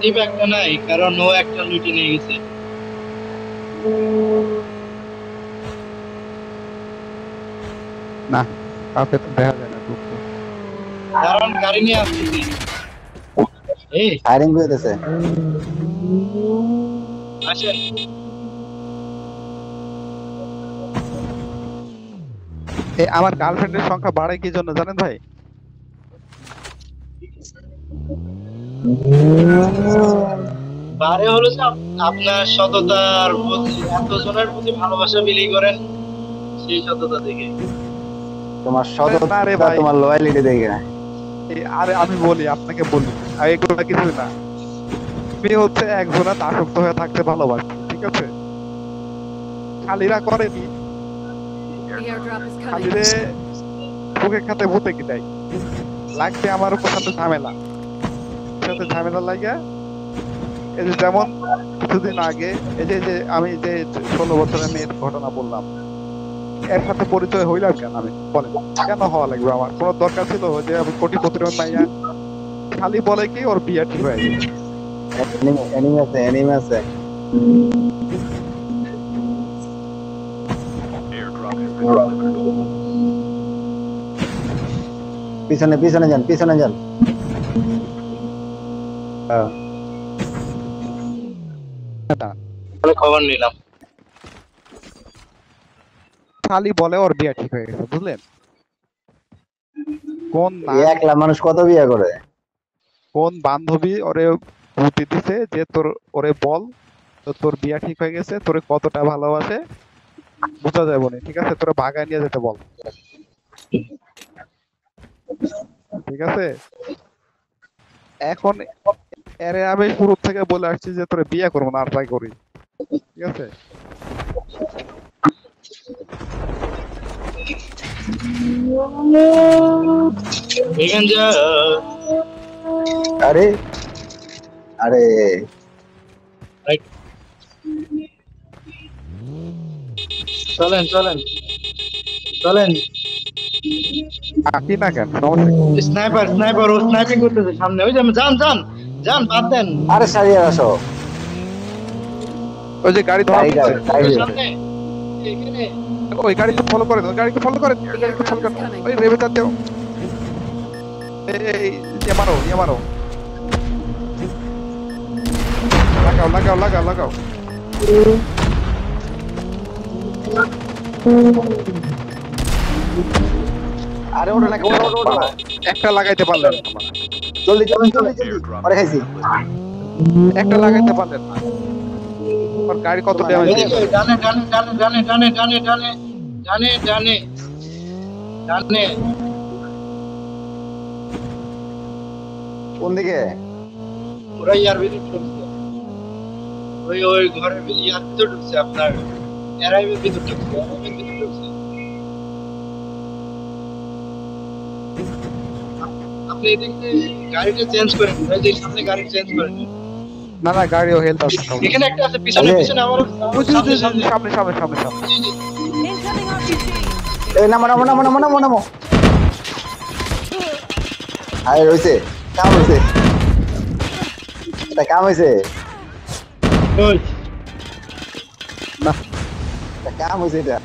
টিপ একটা নাই, কারণ ও একটা লুটে নিয়ে গেছে। না, কাউকে তো দেখা যায় না ঢুকতে। কারণ গাড়ি নিয়ে আসতেছি। এই ফায়ারিং করতেছে। আসেন। আমার গার্লফ্রেন্ডের সংখ্যা বাড়ে কি জন্য জানেন ভাই? বারে হলো যে আপনার সততার প্রতি, এত জনের প্রতি ভালোবাসা বিলি করেন, সেই সততা থেকে। তোমার না রে সততা, ভাই, তোমার লয়ালিটি দেখে না। আরে আমি বলি, আপনাকে বলি, আর এগুলো কিছুই না। মেয়ে হচ্ছে একজনের আসক্ত হয়ে থাকতে ভালোবাসে, ঠিক আছে? খালিরা করেনি, The airdrop is coming. খালিরে ভুগে খাতে ভূতে কি দেয় লাগবে আমার উপর সাথে ঝামেলা, সাথে ঝামেলা লাগিয়া। এই যে যেমন কিছুদিন আগে এই যে আমি যে 16 বছরের মেয়ের ঘটনা বললাম, এর সাথে পরিচয় হইলাম কেন? আমি বলেন, কেন হওয়া লাগবে? আমার কোনো দরকার ছিল যে আমি কোটিপতির মাইয়া? খালি বলে কি ওর বিয়ে ঠিক হয়ে গেছে। এনিমি আছে। পিছনে পিছনে যান, পিছনে যান। খবর নিলাম। খালি বলে ওর বিয়ে ঠিক হয়ে গেছে, বুঝলেন? কোন একলা মানুষ কত বিয়ে করে? কোন বান্ধবী ওরে বুদ্ধি দিছে যে তোর, ওরে বল তো তোর বিয়ে ঠিক হয়ে গেছে, তোরে কতটা ভালোবাসে বোঝা যাবে না, ঠিক আছে? তোরে ভাগায় নিয়ে যেতে বল, ঠিক আছে? এখন এরে আমি শুরু থেকে বলে আসছি যে তোরে বিয়ে করবো না, আর ট্রাই করি, ঠিক আছে? এখান যা। আরে আরে চলেন চলেন চলেন। কি না কেন, সমস্যা কি? স্নাইপার স্নাইপার ও স্নাইপিং করতেছে সামনে, ওই যে যান যান যান, বাদ দেন। আরে সারিয়ে আসো। ওই যে গাড়ি ধরা গাড়িটা পড়ছে, গাড়ি সামনে এখানে। ওই গাড়িকে ফলো করেন, ওই গাড়িকে ফলো করেন, ওই গাড়িকে ফলো করেন, ওই রেবে যাচ্ছে। এই ইয়ে মারো, ইয়ে মারো, লাগাও লাগাও লাগাও লাগাও। আরে ওটা না, ওটা ওটা ওটা না। একটা লাগাইতে পারলেন না, জলদি জলদি জলদি জলদি। পরে খাইছি। একটা লাগাইতে পারলেন না। ওর গাড়ি কত ড্যামেজ এদিকে ডানে ডানে ডানে ডানে ডানে ডানে ডানে ডানে ডানে ডানে। কোন দিকে? ওরা ইয়ার ভিতর ঢুকছে, ওই ওই ঘরের ইয়ার ভিতর ঢুকছে, আপনার এরাইভের ভিতর ঢুকছে, এরাইভের ভিতর ঢুকছে। আপনি এদিকে গাড়িটা চেঞ্জ করেন, ওই যে সামনে গাড়ি চেঞ্জ করেন। না না, গাড়িও হেলথ আছে সব। এখানে একটা আছে, পিছনে পিছনে আমার সামনে সামনে। সামনে সামনে সামনে সামনে। Incoming RPG. এই নামো নামো নামো নামো নামো নামো। আরে রইছে, কাম হইছে। এটা কাম হইছে। ওই না এটা কাম হইছে এটা।